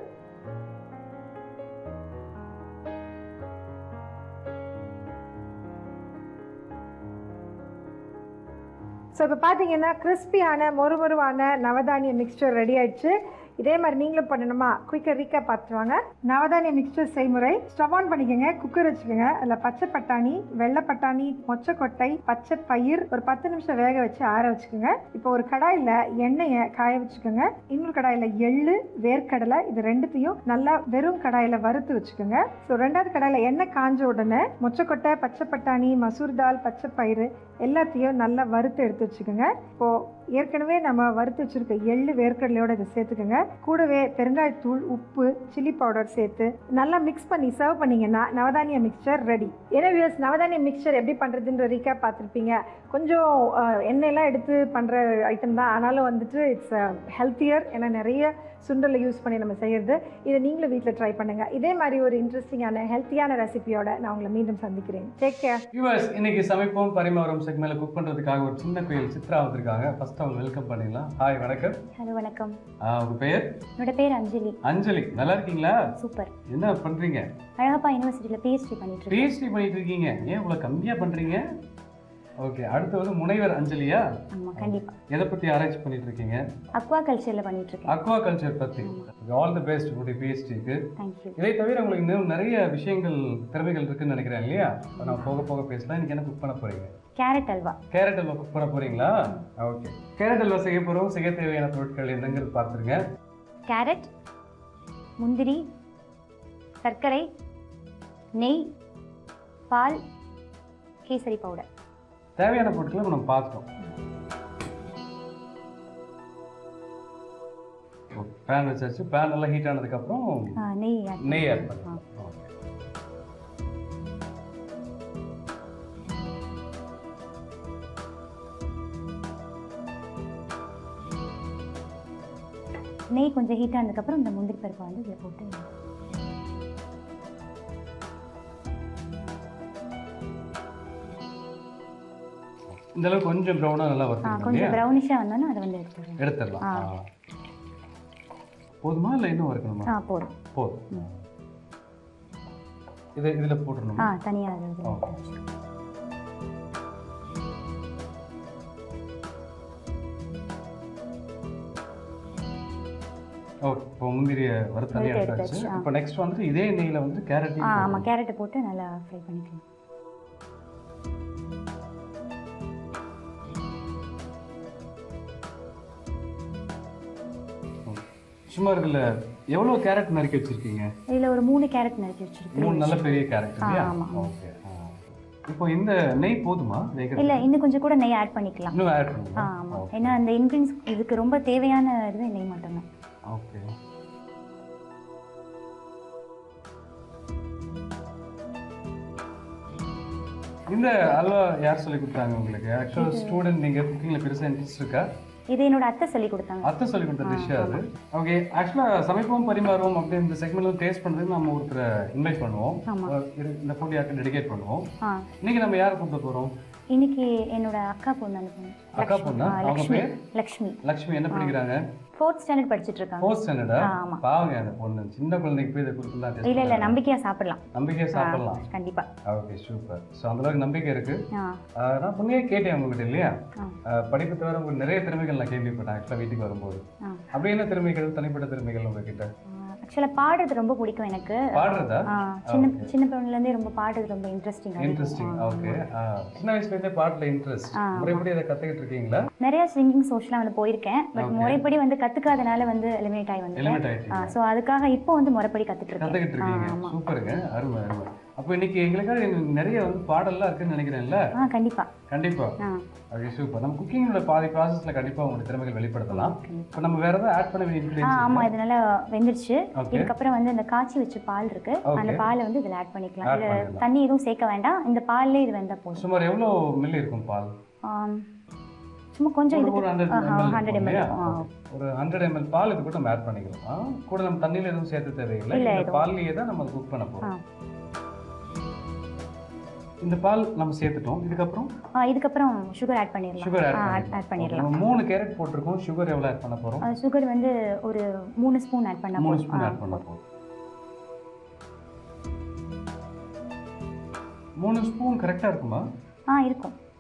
ஸோ இப்போ பார்த்தீங்கன்னா கிறிஸ்பியான மொறுமொருவான நவதானிய மிக்சர் ரெடி ஆயிடுச்சு. இதே மாதிரி நீங்களும் பண்ணணுமா? குயிக்காக ரீக்கேப் பார்த்துட்டு வாங்க. நவதானிய மிக்சர் செய்முறை. ஸ்டவ் ஆன் பண்ணிக்கோங்க, குக்கர் வச்சுக்கோங்க. அதில் பச்சை பட்டாணி, வெள்ளை பட்டாணி, மொச்சக்கொட்டை, பச்சை பயிர் ஒரு 10 நிமிஷம் வேக வச்சு ஆற வச்சுக்கோங்க. இப்போ ஒரு கடாயில் எண்ணெயை காய வச்சுக்கோங்க. இன்னொரு கடாயில் எள்ளு, வேர்க்கடலை இது ரெண்டுத்தையும் நல்லா வெறும் கடாயில் வறுத்து வச்சுக்கோங்க. ஸோ ரெண்டாவது கடாயில் எண்ணெய் காஞ்ச உடனே மொச்சக்கொட்டை, பச்சை பட்டாணி, மசூர் தால், பச்சை பயிறு எல்லாத்தையும் நல்லா வறுத்து எடுத்து வச்சுக்கோங்க. இப்போது ஏற்கனவே நம்ம வறுத்து வச்சுருக்க எள்ளு வேர்க்கடலையோட இதை சேர்த்துக்கோங்க. கூடவே பெருங்காயத்தூள், உப்பு, சில்லி பவுடர் சேர்த்து நல்லா மிக்ஸ் பண்ணி சர்வ் பண்ணிங்கன்னா நவதானிய மிக்சர் ரெடி. ஏன்னா வியூவர்ஸ், நவதானிய மிக்சர் எப்படி பண்ணுறதுன்ற ரீகேப் பார்த்துருப்பீங்க. கொஞ்சம் எண்ணெயெல்லாம் எடுத்து பண்ணுற ஐட்டம் தான், ஆனாலும் வந்துட்டு இட்ஸ் ஹெல்த்தியர். ஏன்னா நிறைய சுண்டலை யூஸ் பண்ணி நம்ம செய்கிறது. இதை நீங்களும் வீட்டில் ட்ரை பண்ணுங்கள். இதே மாதிரி ஒரு இன்ட்ரெஸ்டிங்கான ஹெல்த்தியான ரெசிபியோட நான் உங்களை மீண்டும் சந்திக்கிறேன். Take care. வியூவர்ஸ், இன்னைக்கு சமைப்போம் பரிமாறும் செக்மெண்ட்ல குக் பண்ணுறதுக்காக ஒரு சின்ன குயில் சித்ரா வந்திருக்காங்க. ஃபர்ஸ்ட் அவங்க வெல்கம் பண்ணிடலாம். ஹாய், வணக்கம். ஹலோ, வணக்கம். உங்கள் பேர்? என்னோட பேர் அஞ்சலி. அஞ்சலி, நல்லா இருக்கீங்களா? சூப்பர். என்ன பண்ணுறீங்க? அழகப்பா யூனிவர்சிட்டியில் பிஹெச்டி பண்ணிட்டு இருக்கேன். பிஹெச்டி பண்ணிட்டு இருக்கீங்க? ஏன் இவ்வளோ கம்மியாக பண்ணுறீங்க? ஓகே, அடுத்து வந்து முனைவர் அஞ்சலியா? ஆமாம், கண்டிப்பாக. எதை பற்றி ஆராய்ச்சி பண்ணிட்டு இருக்கீங்க? அக்வா கல்ச்சரில் பண்ணிட்டு இருக்கேன். அக்வா கல்ச்சர் பற்றி. ஆல் தி பெஸ்ட் உங்களுடைய பிஹெச்டிக்கு. தேங்க்யூ. இதை தவிர உங்களுக்கு இன்னும் நிறைய விஷயங்கள், திறமைகள் இருக்குன்னு நினைக்கிறேன் இல்லையா? நான் போக போக பேசலாம். இன்னைக்கு என்ன குக் பண்ண போறீங்க? Carrot halwa. Carrot halwa cook பண்ண போறீங்களா? ஓகே, கேரட் அல்வா செய்ய போகிறோம். செய்ய தேவையான பொருட்கள் என்னங்கிறது பார்த்துருங்க. கேரட், முந்திரி, சர்க்கரை, நெய், பால், கேசரி பவுடர். தேவையான பொருட்களை நம்ம பார்த்தோம். பேன் வச்சாச்சு. பேன் நல்லா ஹீட் ஆனதுக்கப்புறம் நெய் ஆட் பண்ணலாம். நெய் கொஞ்சம் ஹீட் ஆனதுக்கப்புறம் இந்த முந்திரி பருப்பை வந்து இதில் போட்டு இந்த அளவுக்கு கொஞ்சம் ப்ரௌனாக நல்லா வரும். கொஞ்சம் ப்ரௌனிஷாக வந்தோன்னா அதை வந்து எடுத்துடலாம். போதுமா இல்லை இன்னும் வறுக்கணுமா? போதும். போதும். இதில் போட்டுடணும். தனியாக. ஓகே, இப்போ முந்திரியை வறுத்து தனியாக எடுத்தாச்சு. இப்போ நெக்ஸ்ட் வந்து இதே நெய்யில் வந்து கேரட். ஆமாம், கேரட்டை போட்டு நல்லா ஃப்ரை பண்ணிக்கலாம். சும்மா இதில் எவ்வளோ கேரட் நறுக்கி வச்சிருக்கீங்க? இதில் ஒரு 3 கேரட் நறுக்கி வச்சிருக்கேன். 3 நல்ல பெரிய கேரட் இல்லையா? ஆமாம். ஓகே. இப்போ இந்த நெய் போதுமா? இல்லை, இன்னும் கொஞ்சம் கூட நெய் ஆட் பண்ணிக்கலாம். இன்னும் ஆட் பண்ணலாம். ஆமாம், ஏன்னா அந்த இன்க்ரீடியன்ஸ் இதுக்கு ரொம்ப தேவையான இது நெய் மட்டும்தான். ஓகே. இந்த அல்வா யார் சொல்லி கொடுத்தாங்க உங்களுக்கு? ஆக்சுவலாக ஸ்டூடெண்ட், நீங்கள் குக்கிங்கில் பெருசாக இன்ட்ரெஸ்ட் இருக்கா? இது என்னோட அத்தை சொல்லி கொடுத்தாங்க. அத்தை சொல்லி கொடுத்த டிஷ் அது. ஓகே, ஆக்சுவலாக சமைப்போம் பரிமாறுவோம் அப்படி இந்த செக்மெண்ட்ல டேஸ்ட் பண்ணுறதுக்கு நம்ம ஒருத்தரை இன்வைட் பண்ணுவோம். இந்த ஃபுட் யாருக்கு டெடிகேட் பண்ணுவோம். இன்னைக்கு நம்ம யாரை கூப்பிட போகிறோம்? இன்னைக்கு என்னோட அக்கா பொண்ணு அனுப்புங்க. அக்கா பொண்ணா? அவங்க பேர் லக்ஷ்மி. லக்ஷ்மி என்ன படிக்கிறாங்க? 4th ஸ்டாண்டர்ட் படிச்சிட்டு இருக்காங்க. 4th ஸ்டாண்டர்டா? பாவங்க அந்த பொண்ணு. சின்ன குழந்தைக்கு போய் இதை கொடுக்கலாம். இல்ல நம்பிக்கையா சாப்பிடலாம். நம்பிக்கையா சாப்பிடலாம். கண்டிப்பா. Okay, super. ஸோ அந்த அளவுக்கு நம்பிக்கை இருக்கு. நான் முன்னே கேட்டேன் உங்ககிட்ட இல்லையா, படிப்பு தவிர உங்களுக்கு நிறைய திறமைகள் நான் கேள்விப்பட்டேன் ஆக்சுவலாக வீட்டுக்கு வரும்போது. அப்படி என்ன திறமைகள், தனிப்பட்ட திறமைகள் உங்ககிட்ட? ஆக்சுவலா பாடுறது ரொம்ப பிடிக்கும் எனக்கு. பாடுறதா? சின்ன பொண்ணுல இருந்தே ரொம்ப பாடுறது ரொம்ப இன்ட்ரெஸ்டிங். ஓகே. சின்ன வயசுல இருந்தே பாட்டுல இன்ட்ரெஸ்ட். முறைப்படி அதை கத்துக்கிட்டு இருக்கீங்களா? நிறைய சிங்கிங் ஷோஸ்லாம் வந்து போயிருக்கேன். பட் முறைப்படி வந்து கத்துக்காதனால வந்து எலிமினேட் ஆகி வந்தேன். ஸோ அதுக்காக இப்போ வந்து முறைப்படி கத்துக்கிட்டு இருக்கீங்க. சூப்பருங்க, அருமை அருமை. அப்போ இன்னைக்கு எங்களுக்காக நிறைய வந்து பாடல்லாம் இருக்குன்னு நினைக்கிறேன்ல? கண்டிப்பா. Okay, super. நம்ம குக்கிங்கோட பாதி ப்ராசஸ்ல கண்டிப்பா உங்களுடைய திறமைகள் வெளிப்படுத்தலாம். இப்போ நம்ம வேற ஏதாவது ஆட் பண்ண வேண்டிய இன்கிரிடியன்ட்ஸ்? ஆமா, இது நல்லா வெந்துருச்சு. இதுக்கப்புறம் வந்து இந்த காய்ச்சி வச்ச பால் இருக்கு, அந்த பாலை வந்து இதில் ஆட் பண்ணிக்கலாம். இல்ல தண்ணி எதுவும் சேர்க்க வேண்டாம், இந்த பால்லே இது வெந்தா போதும். சுமார் எவ்வளோ மில்லி இருக்கும் பால்? சும்மா கொஞ்சம் இது 100 ml. ஒரு 100 ml பால் இது கூட நம்ம ஆட் பண்ணிக்கலாம். கூட நம்ம தண்ணியில எதுவும் சேர்த்து தேவையில்லை. இந்த பால்லையே தான் நம்ம குக் பண்ண போறோம். இந்த பால் நம்ம சேர்த்துட்டோம். இதுக்கப்புறம் சுகர் ஆட் பண்ணிடலாம். 3 கேரட் போட்டிருக்கோம். சுகர் எவ்வளவு ஆட் பண்ண போறோம்? சுகர் வந்து ஒரு 3 ஸ்பூன் ஆட் பண்ண போறோம். 3 ஸ்பூன் ஆட் பண்ண போறோம். 3 ஸ்பூன் கரெக்டா இருக்குமா? இருக்கும்.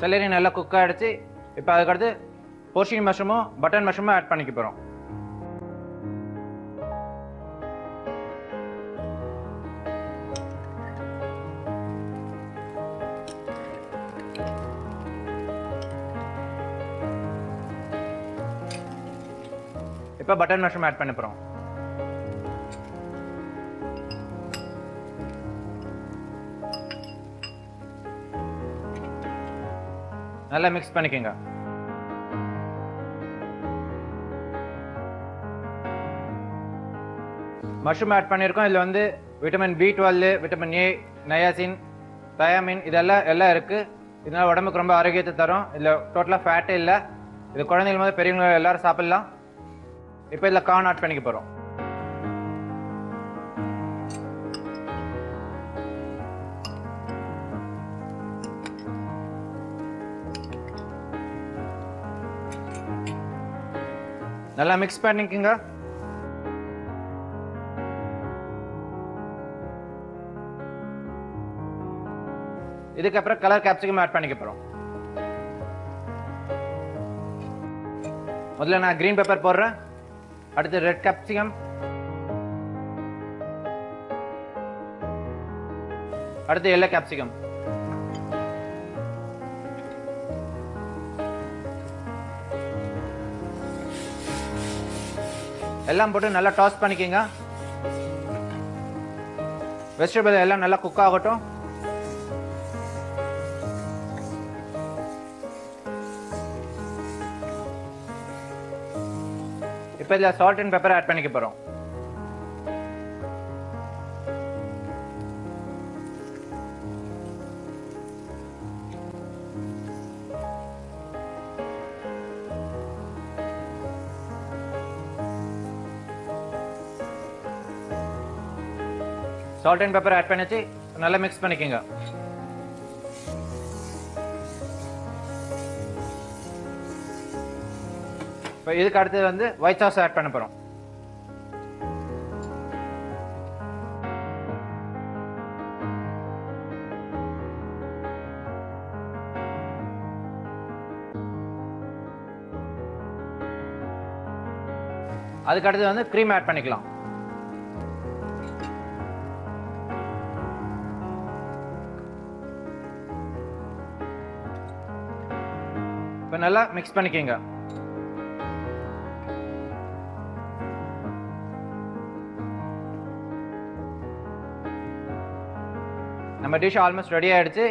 செலரி நல்லா குக் ஆகிடுச்சு. இப்போ அதுக்கடுத்து போர்ஷினி மஷ்ரூமும் பட்டன் மஷ்ரூமும் ஆட் பண்ணிக்க போகிறோம். இப்போ பட்டன் மஷ்ரூம் ஆட் பண்ண போகிறோம். நல்லா மிக்ஸ் பண்ணிக்கோங்க. மஷ்ரூம் ஆட் பண்ணியிருக்கோம். இதில் வந்து vitamin B12, vitamin A, niacin, thiamine இதெல்லாம் இருக்குது. இதனால் உடம்புக்கு ரொம்ப ஆரோக்கியத்தை தரும். இதில் டோட்டலாக ஃபேட்டே இல்லை. இது குழந்தைகள் முதல் பெரியவங்க எல்லோரும் சாப்பிட்லாம். இப்போ இதில் கார்ன் ஆட் பண்ணிக்க போகிறோம். நல்லா மிக்ஸ் பண்ணிக்கோங்க. இதுக்கப்புறம் கலர் கேப்சிகம் ஆட் பண்ணிக்க போகிறோம். முதல்ல நான் கிரீன் பெப்பர் போடுறேன். அடுத்து ரெட் கேப்சிகம், அடுத்து எல்லோ கேப்சிகம். எல்லாம் போட்டு நல்லா டாஸ் பண்ணிக்கோங்க. வெஜிடபிள் எல்லாம் நல்லா குக் ஆகட்டும். இப்போ இதில் சால்ட் அண்ட் பெப்பர் ஆட் பண்ணிக்க போகிறோம். சால்ட் அண்ட் பெப்பர் ஆட் பண்ணிச்சு நல்லா மிக்ஸ் பண்ணிக்கோங்க. இப்போ இதுக்கு அடுத்து வந்து ஒயிட் சாஸ் ஆட் பண்ண போகிறோம். அதுக்கு அடுத்து வந்து க்ரீம் ஆட் பண்ணிக்கலாம். இப்போ நல்லா மிக்ஸ் பண்ணிக்கோங்க. நம்ம டிஷ் ஆல்மோஸ்ட் ரெடி ஆகிடுச்சு.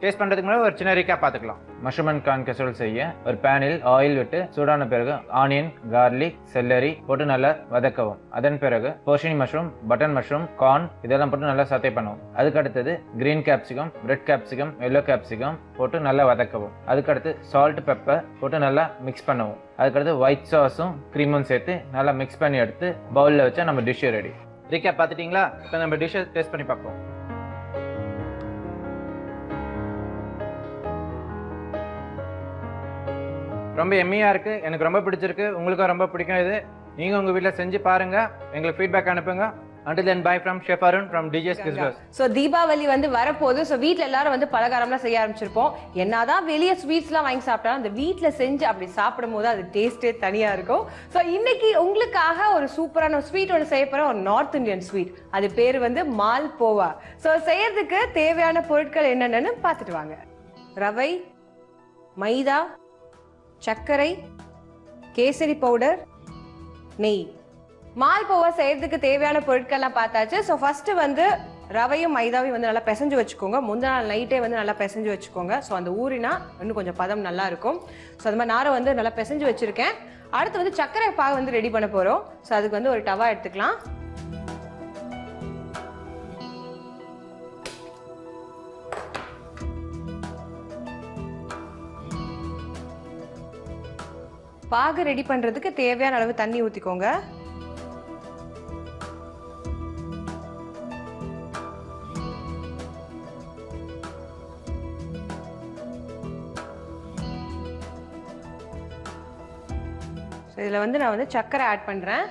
டேஸ்ட் பண்ணுறதுக்கு முன்னாடி ஒரு சின்ன ரீகேப் பார்த்துக்கலாம். மஷ்ரூம் அண்ட் கார்ன் கெசரோல் செய்ய ஒரு பேனில் ஆயில் விட்டு சூடான பிறகு ஆனியன், கார்லிக், செல்லரி போட்டு நல்லா வதக்கவும். அதன் பிறகு போர்ஷினி மஷ்ரூம், பட்டன் மஷ்ரூம், கார்ன் இதெல்லாம் போட்டு நல்லா சத்தை பண்ணுவோம். அதுக்கு அடுத்தது green capsicum, red capsicum, yellow capsicum போட்டு நல்லா வதக்கவும். அதுக்கடுத்து சால்ட், பெப்பர் போட்டு நல்லா மிக்ஸ் பண்ணுவோம். அதுக்கடுத்து ஒயிட் சாஸும் க்ரீமும் சேர்த்து நல்லா மிக்ஸ் பண்ணி எடுத்து பவுலில் வச்சா நம்ம டிஷ் ரெடி. ரீகேப் பார்த்துட்டிங்களா? இப்போ நம்ம டிஷ்ஷை டேஸ்ட் பண்ணி பார்ப்போம். ரொம்ப எம்மியாக இருக்குது. எனக்கு ரொம்ப பிடிச்சிருக்கு. உங்களுக்கும் ரொம்ப பிடிக்கும். இது நீங்கள் உங்கள் வீட்டில் செஞ்சு பாருங்கள். எங்களுக்கு ஃபீட்பேக் அனுப்புங்க. Until then, bye from Chef Arun from DJ's Kids. So Deepavali வந்து வரப்போகுது. ஸோ வீட்டில் எல்லாரும் வந்து பலகாரம்லாம் செய்ய ஆரம்பிச்சிருப்போம். என்னதான் வெளியே ஸ்வீட்ஸ்லாம் வாங்கி சாப்பிட்டாலும் அந்த வீட்டில் செஞ்சு அப்படி சாப்பிடும் போது அது டேஸ்ட்டே தனியாக இருக்கும். ஸோ இன்னைக்கு உங்களுக்காக ஒரு சூப்பரான ஸ்வீட் ஒன்று செய்ய போகிறோம். ஒரு நார்த் இந்தியன் ஸ்வீட். அது பேர் வந்து மால்போவா. ஸோ செய்யறதுக்கு தேவையான பொருட்கள் என்னென்னு பார்த்துட்டு வாங்க. ரவை, மைதா, சர்க்கரை, கேசரி பவுடர், நெய். மால்போவா செய்யறதுக்கு தேவையான பொருட்கள்லாம் பார்த்தாச்சு. ஸோ ஃபர்ஸ்ட் வந்து ரவையும் மைதாவையும் வந்து நல்லா பிசைஞ்சு வச்சுக்கோங்க. முந்தின நாள் நைட்டே வந்து நல்லா பிசைஞ்சு வச்சுக்கோங்க. ஸோ அந்த ஊறினா இன்னும் கொஞ்சம் பதம் நல்லா இருக்கும். ஸோ அது மாதிரி நாரை வந்து நல்லா பிசைஞ்சு வச்சிருக்கேன். அடுத்து வந்து சர்க்கரை பாகு வந்து ரெடி பண்ண போகிறோம். ஸோ அதுக்கு வந்து ஒரு டவா எடுத்துக்கலாம். பாகு ரெடி பண்ணுறதுக்கு தேவையான அளவு தண்ணி ஊற்றிக்கோங்க. இதில் வந்து நான் வந்து சர்க்கரை ஆட் பண்ணுறேன்.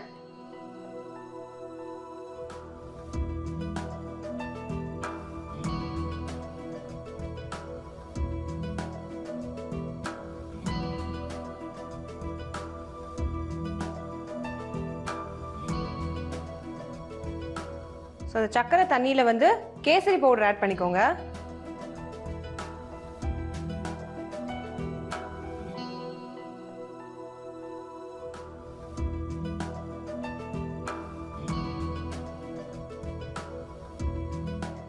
ஸோ அந்த சக்கரை தண்ணியில் வந்து கேசரி பவுடர் ஆட் பண்ணிக்கோங்க.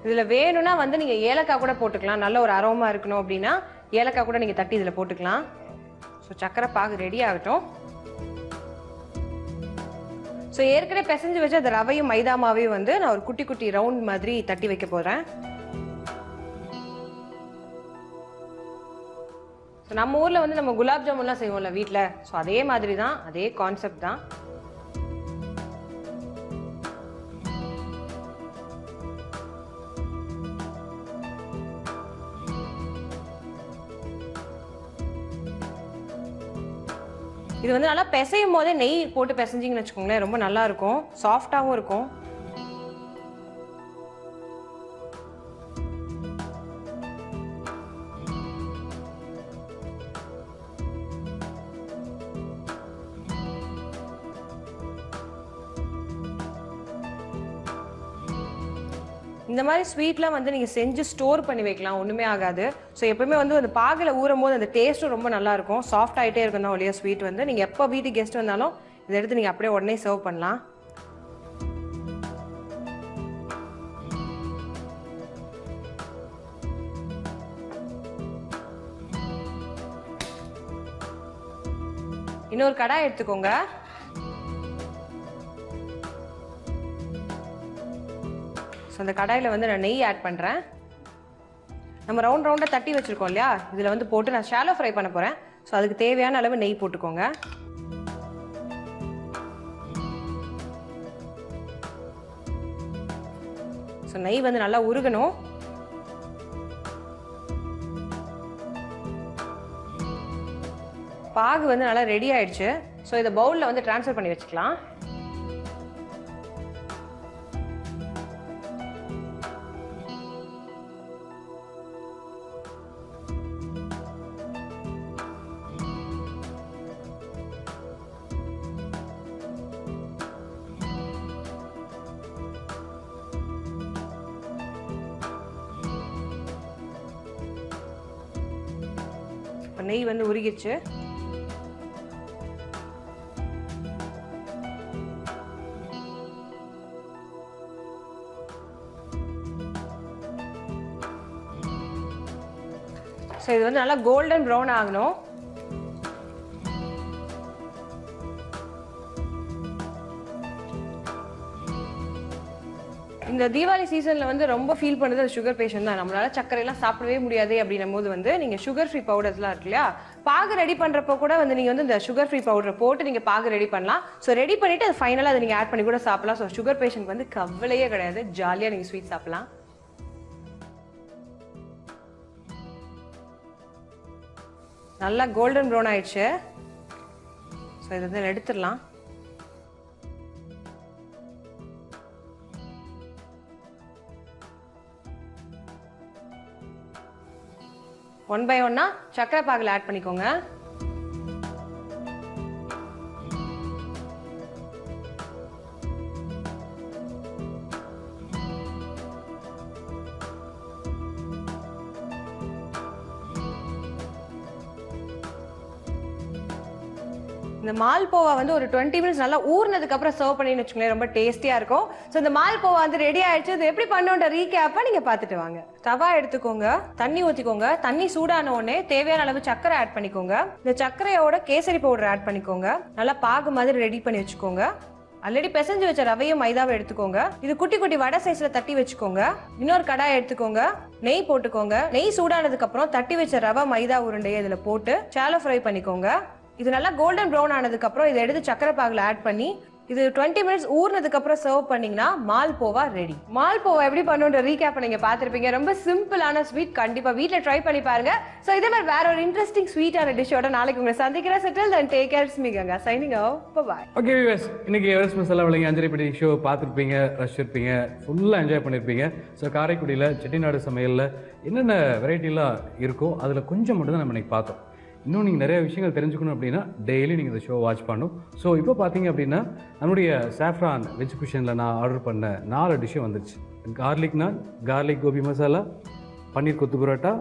இதில் வேணும்னா வந்து நீங்கள் ஏலக்காய் கூட போட்டுக்கலாம். நல்ல ஒரு அரோமா இருக்கணும் அப்படின்னா ஏலக்காய் கூட நீங்கள் தட்டி இதில் போட்டுக்கலாம். ஸோ சக்கரை பாகு ரெடி ஆகட்டும். ஸோ ஏற்கனவே பிசைஞ்சு வச்சு அந்த ரவையும் மைதா மாவையும் வந்து நான் ஒரு குட்டி குட்டி ரவுண்ட் மாதிரி தட்டி வைக்க போகிறேன். ஸோ நம்ம ஊரில் வந்து நம்ம குலாப் ஜாமுன்லாம் செய்வோம்ல வீட்டில், ஸோ அதே மாதிரி தான், அதே கான்செப்ட் தான். இது வந்து நல்லா பிசையும் போதே நெய் போட்டு பிசைஞ்சிங்கன்னு வச்சுக்கோங்களேன், ரொம்ப நல்லா இருக்கும், சாஃப்டாகவும் இருக்கும். இந்த மாதிரி ஸ்வீட்லாம் வந்து நீங்கள் செஞ்சு ஸ்டோர் பண்ணி வைக்கலாம், ஒன்றுமே ஆகாது. ஸோ எப்பவுமே வந்து அந்த பாகில் ஊறும் போது அந்த டேஸ்ட்டும் ரொம்ப நல்லா இருக்கும், சாஃப்ட் ஆகிட்டே இருக்கும் தான் ஒழிய ஸ்வீட் வந்து நீங்கள் எப்போ வீட்டுக்கு கெஸ்ட் வந்தாலும் இதை எடுத்து நீங்கள் அப்படியே உடனே சர்வ் பண்ணலாம். இன்னொரு கடாய் எடுத்துக்கோங்க. ஸோ அந்த கடாயில் வந்து நான் நெய் ஆட் பண்ணுறேன். நம்ம ரவுண்டாக தட்டி வச்சுருக்கோம் இல்லையா, இதில் வந்து போட்டு நான் ஷாலோ ஃப்ரை பண்ண போகிறேன். ஸோ அதுக்கு தேவையான அளவு நெய் போட்டுக்கோங்க. ஸோ நெய் வந்து நல்லா உருகணும். பாகு வந்து நல்லா ரெடி ஆயிடுச்சு. ஸோ இதை பவுலில் வந்து ட்ரான்ஸ்ஃபர் பண்ணி வச்சுக்கலாம். நெய் வந்து உருகிடுச்சு. ஸோ இது வந்து நல்லா கோல்டன் ப்ரௌன் ஆகணும். இந்த தீபாவளி சீசனில் வந்து ரொம்ப ஃபீல் பண்ணுறது அது சுகர் பேஷண்ட் தான். நம்மளால சர்க்கரையெல்லாம் சாப்பிடவே முடியாது அப்படின்னும் போது வந்து நீங்கள் சுகர் ஃப்ரீ பவுடர்ஸ்லாம் இருக்கு இல்லையா, பாகு ரெடி பண்ணுறப்போ கூட வந்து நீங்கள் வந்து இந்த சுகர் ஃப்ரீ பவுடரை போட்டு நீங்கள் பாகு ரெடி பண்ணலாம். ஸோ ரெடி பண்ணிவிட்டு அது ஃபைனலாக அதை நீங்கள் ஆட் பண்ணி கூட சாப்பிடலாம். ஸோ சுகர் பேஷண்ட் வந்து கவலையே கிடையாது, ஜாலியாக நீங்கள் ஸ்வீட் சாப்பிடலாம். நல்லா கோல்டன் ப்ரௌன் ஆயிடுச்சு. ஸோ இதை வந்து எடுத்துடலாம். ஒன் பை ஒன்னா சக்கரை பாகில் ஆட் பண்ணிக்கோங்க. இந்த மால்போவா வந்து ஒரு 20 மினிட்ஸ் நல்லா ஊர்னதுக்கு அப்புறம் சர்வ் பண்ணின்னு வச்சுக்கோங்களேன், ரொம்ப டேஸ்டியா இருக்கும். ஸோ இந்த மால்போவா வந்து ரெடி ஆயிடுச்சு. இது எப்படி பண்ணுன்ற ரீகேப்பை நீங்க பார்த்துட்டு வாங்க. தவா எடுத்துக்கோங்க, தண்ணி ஊற்றிக்கோங்க. தண்ணி சூடான உடனே தேவையான அளவு சக்கரை ஆட் பண்ணிக்கோங்க. இந்த சர்க்கரையோட கேசரி பவுடர் ஆட் பண்ணிக்கோங்க. நல்லா பாகு மாதிரி ரெடி பண்ணி வச்சுக்கோங்க. ஆல்ரெடி பிசைஞ்சு வச்ச ரவையும் மைதாவை எடுத்துக்கோங்க. இது குட்டி குட்டி வடை சைஸ்ல தட்டி வச்சுக்கோங்க. இன்னொரு கடாய் எடுத்துக்கோங்க, நெய் போட்டுக்கோங்க. நெய் சூடானதுக்கு அப்புறம் தட்டி வச்ச ரவை மைதா உருண்டையை இதுல போட்டு ஷாலோ ஃப்ரை பண்ணிக்கோங்க. இது நல்லா கோல்டன் ப்ரௌன் ஆனதுக்கு அப்புறம் இதை எடுத்து சக்கரை பாகுல ஆட் பண்ணி இது 20 மினிட்ஸ் ஊர்னதுக்கு அப்புறம் சர்வ் பண்ணீங்கன்னா மால்போவா ரெடி. மால்போவா எப்படி பண்ணுன்ற ரீகேப் நீங்க பார்த்திருப்பீங்க. ரொம்ப சிம்பிளான ஸ்வீட், கண்டிப்பா வீட்ல ட்ரை பண்ணி பாருங்க. சோ இதே மாதிரி வேற ஒரு இன்ட்ரெஸ்டிங் ஸ்வீட்டான டிஷ்ஷோட நாளைக்கு உங்களை சந்திக்கிறேன். Settle then take care. ஸ்மிகங்கா signing off. Bye. Okay viewers, இன்னைக்கு எவரெஸ்ட் மசாலா வழங்கி அஞ்சரைப்பட்டி ஷோ பார்த்துருப்பீங்க, ரசிச்சிருப்பீங்க, ஃபுல்லாக என்ஜாய் பண்ணியிருப்பீங்க. ஸோ காரைக்குடியில் செட்டிநாடு சமையலில் என்னென்ன வெரைட்டிலாம் இருக்கோ அதில் கொஞ்சம் மட்டும் தான் நம்ம இன்னைக்கு பார்த்தோம். இன்னும் நீங்கள் நிறைய விஷயங்கள் தெரிஞ்சுக்கணும் அப்படின்னா டெய்லி நீங்கள் இந்த ஷோ வாட்ச் பண்ணணும். ஸோ இப்போ பார்த்தீங்க அப்படின்னா நம்மளுடைய சாஃப்ரான் வெஜ் குஷனில் நான் ஆர்டர் பண்ண 4 டிஷ்ஷும் வந்துச்சு. கார்லிக் நான், கார்லிக் கோபி மசாலா, பன்னீர் கொத்து பரோட்டா,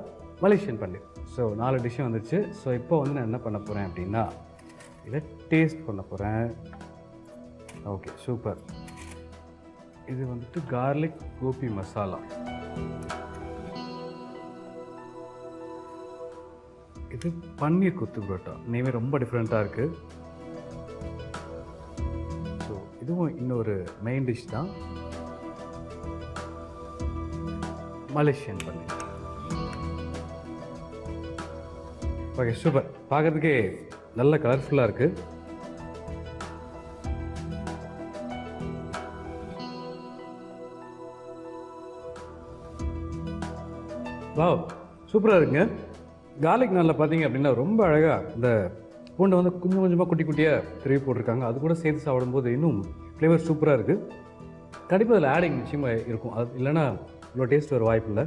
மலேசியன் பன்னீர். ஸோ 4 டிஷ்ஷும் வந்துச்சு. ஸோ இப்போ வந்து நான் என்ன பண்ண போகிறேன் அப்படின்னா இதை டேஸ்ட் பண்ண போகிறேன். Okay, super. இது வந்துட்டு கார்லிக் கோபி மசாலா. இது பன்னீர் கொத்து பரோட்டா. நேமே ரொம்ப டிஃப்ரெண்ட்டாக இருக்குது. ஸோ இதுவும் இன்னொரு மெயின் டிஷ் தான், மலேசியன் பன்னீர். Okay, super. பார்க்கறதுக்கே நல்ல கலர்ஃபுல்லாக இருக்குது. வாவ், சூப்பராக இருக்குங்க. கார்லிக் நானில் பார்த்தீங்க அப்படின்னா ரொம்ப அழகாக இந்த பூண்டை வந்து கொஞ்சம் கொஞ்சமாக குட்டி குட்டியாக திருவி போட்டிருக்காங்க. அது கூட சேர்த்து சாப்பிடும்போது இன்னும் ஃப்ளேவர் சூப்பராக இருக்குது. கண்டிப்பாக அதில் ஆடிங் நிச்சயமாக இருக்கும். அது இல்லைன்னா இவ்வளோ டேஸ்ட் வர வாய்ப்பு இல்லை.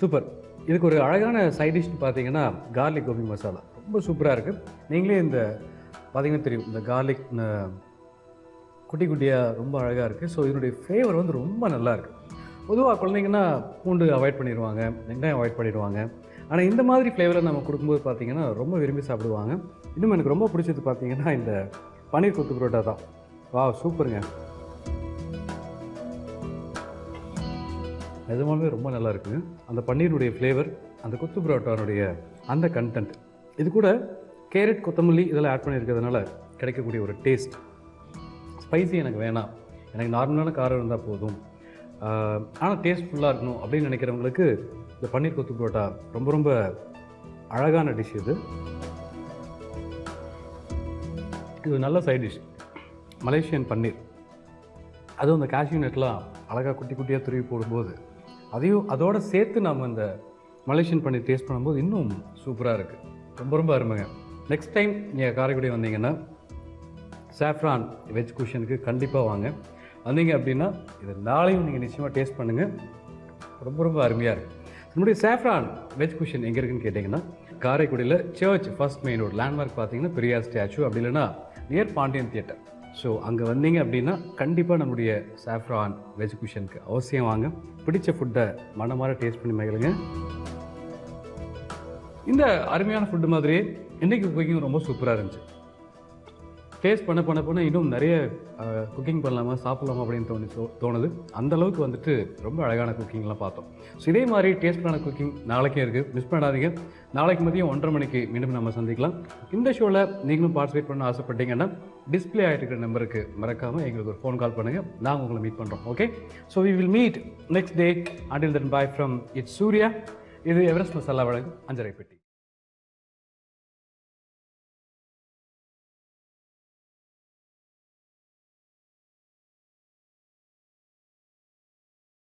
சூப்பர். இதுக்கு ஒரு அழகான சைட் டிஷ்னு பார்த்தீங்கன்னா கார்லிக் கோபி மசாலா ரொம்ப சூப்பராக இருக்குது. நீங்களே இந்த பார்த்தீங்கன்னா தெரியும், இந்த கார்லிக் குட்டி குட்டியாக ரொம்ப அழகாக இருக்குது. ஸோ இதனுடைய ஃப்ளேவர் வந்து ரொம்ப நல்லா இருக்குது. பொதுவாக குழந்தைங்கன்னா பூண்டு அவாய்ட் பண்ணிடுவாங்க, வெங்காயம் அவாய்ட் பண்ணிடுவாங்க. ஆனால் இந்த மாதிரி ஃப்ளேவரில் நம்ம கொடுக்கும்போது பார்த்தீங்கன்னா ரொம்ப விரும்பி சாப்பிடுவாங்க. இன்னும் எனக்கு ரொம்ப பிடிச்சது பார்த்தீங்கன்னா இந்த பன்னீர் கொத்து பரோட்டா தான். வா, சூப்பருங்க. நிஜமாவே ரொம்ப நல்லா இருக்குங்க. அந்த பன்னீருடைய ஃப்ளேவர், அந்த கொத்து பரோட்டானுடைய அந்த கண்டென்ட், இது கூட கேரட் கொத்தமல்லி இதெல்லாம் ஆட் பண்ணியிருக்கிறதுனால கிடைக்கக்கூடிய ஒரு டேஸ்ட். ஸ்பைசி எனக்கு வேணாம், எனக்கு நார்மலான காரம் இருந்தால் போதும், ஆனால் டேஸ்ட் ஃபுல்லாக இருக்கணும் அப்படின்னு நினைக்கிறவங்களுக்கு இந்த பன்னீர் கொத்து பரோட்டா ரொம்ப ரொம்ப அழகான டிஷ். இது நல்ல சைட் டிஷ். மலேசியன் பன்னீர், அதுவும் அந்த கேஷ்யூ நட்லாம் அழகாக குட்டி குட்டியாக துருவி போடும்போது அதையும் அதோடு சேர்த்து நம்ம இந்த மலேசியன் பன்னீர் டேஸ்ட் பண்ணும்போது இன்னும் சூப்பராக இருக்குது. ரொம்ப ரொம்ப அருமைங்க. நெக்ஸ்ட் டைம் நீங்கள் காரைக்குடி வந்தீங்கன்னா சாஃப்ரான் வெஜ் குஷனுக்கு கண்டிப்பாக வாங்க. வந்தீங்க அப்படின்னா இது நாளையும் நீங்கள் நிச்சயமாக டேஸ்ட் பண்ணுங்கள். ரொம்ப ரொம்ப அருமையாக இருக்குது. நம்முடைய சாஃப்ரான் வெஜ் குஷன் எங்கே இருக்குன்னு கேட்டிங்கன்னா காரைக்குடியில் church first main road landmark பார்த்தீங்கன்னா பெரியார் ஸ்டாச்சு, அப்படி இல்லைன்னா நியர் பாண்டியன் தியேட்டர். ஸோ அங்கே வந்தீங்க அப்படின்னா கண்டிப்பாக நம்முடைய சாஃப்ரான் வெஜ் குஷனுக்கு அவசியம் வாங்க. பிடிச்ச ஃபுட்டை மனமார டேஸ்ட் பண்ணி மகிழுங்க. இந்த அருமையான ஃபுட்டு மாதிரியே இன்றைக்கி குக்கிங் ரொம்ப சூப்பராக இருந்துச்சு. டேஸ்ட் பண்ண இன்னும் நிறைய குக்கிங் பண்ணலாமா சாப்பிட்லாமா அப்படின்னு தோணுது. அந்தளவுக்கு வந்துட்டு ரொம்ப அழகான குக்கிங்லாம் பார்த்தோம். ஸோ இதே மாதிரி டேஸ்டான குக்கிங் நாளைக்கே இருக்குது, மிஸ் பண்ணாதீங்க. நாளைக்கு மதியம் 1:30 மணிக்கு மீண்டும் நம்ம சந்திக்கலாம். இந்த ஷோவில் நீங்களும் பார்ட்டிசிபேட் பண்ண ஆசைப்பட்டீங்கன்னா டிஸ்பிளே ஆகிட்டு இருக்கிற நம்பருக்கு மறக்காமல் எங்களுக்கு ஒரு ஃபோன் கால் பண்ணுங்கள். நாங்கள் உங்களை மீட் பண்ணுறோம். Okay, so we will meet next day. Until then bye from it's Surya. இது எவரெஸ்ட் மசாலா வழங்கும் அஞ்சரை பெட்டி.